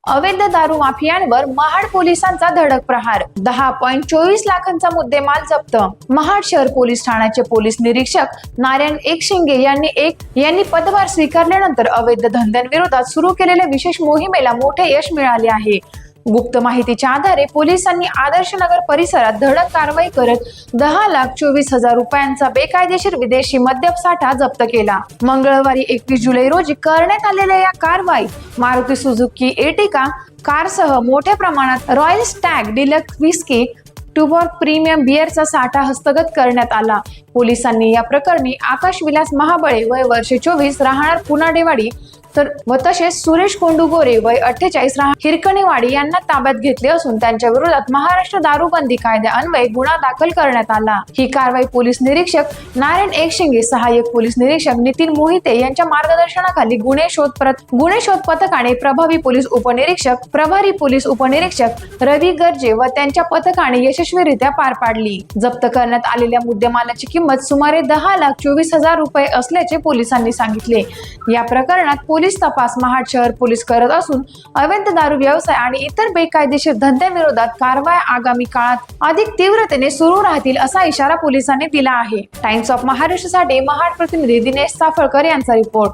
अवैध दारू माफियांवर महाड पोलिसांचा धडक प्रहार. 10.24 लाखांचा मुद्देमाल जप्त. महाड शहर पोलीस ठाण्याचे पोलीस निरीक्षक नारायण एकशिंगे यांनी पदभार स्वीकारल्यानंतर अवैध धंद्यांविरोधात सुरू केलेल्या विशेष मोहिमेला मोठे यश मिळाले आहे. गुप्त माहितीच्या आधारे पोलिसांनी आदर्श नगर परिसरात धडक कारवाई करत 10,24,000 रुपयांचा बेकायदेशीर विदेशी मद्यप साठा जप्त केला. मंगळवारी 21 जुलै रोजी करण्यात आलेल्या या कारवाईत मारुती सुझुकी एर्टिगा कारसह मोठ्या प्रमाणात Royal Stag deluxe whisky Tuborg premium बिअरचा साठा हस्तगत करण्यात आला. पोलिसांनी या प्रकरणी आकाश विलास महाबळे वय वर्ष 24 राहणार पुनाडेवाडी तसेच सुरेश कोंडुगोरे वय 48 राहणार हिरकणीवाडी यांना ताब्यात घेतले असून त्यांच्या विरोधात महाराष्ट्र दारूबंदी कायद्यान्वये गुन्हा दाखल करण्यात आला. ही कारवाई पोलीस निरीक्षक नारायण एकशिंगे, सहाय्यक पोलीस निरीक्षक नितीन मोहिते यांच्या मार्गदर्शनाखाली गुन्हे शोध पथकाने प्रभारी पोलीस उपनिरीक्षक रवी गर्जे व त्यांच्या पथकाने यशस्वीरित्या पार पाडली. जप्त करण्यात आलेल्या मुद्देमालाची किंमत सुमारे 10,24,000 रुपये असल्याचे पोलिसांनी सांगितले. या प्रकरणात पोलीस तपास महाड शहर पोलीस करत असून अवैध दारू व्यवसाय आणि इतर बेकायदेशीर धंद्यांविरोधात कारवाया आगामी काळात अधिक तीव्रतेने सुरू राहतील असा इशारा पोलिसांनी दिला आहे. टाइम्स ऑफ महाराष्ट्रसाठी महाड प्रतिनिधी दिनेश साफळकर यांचा रिपोर्ट.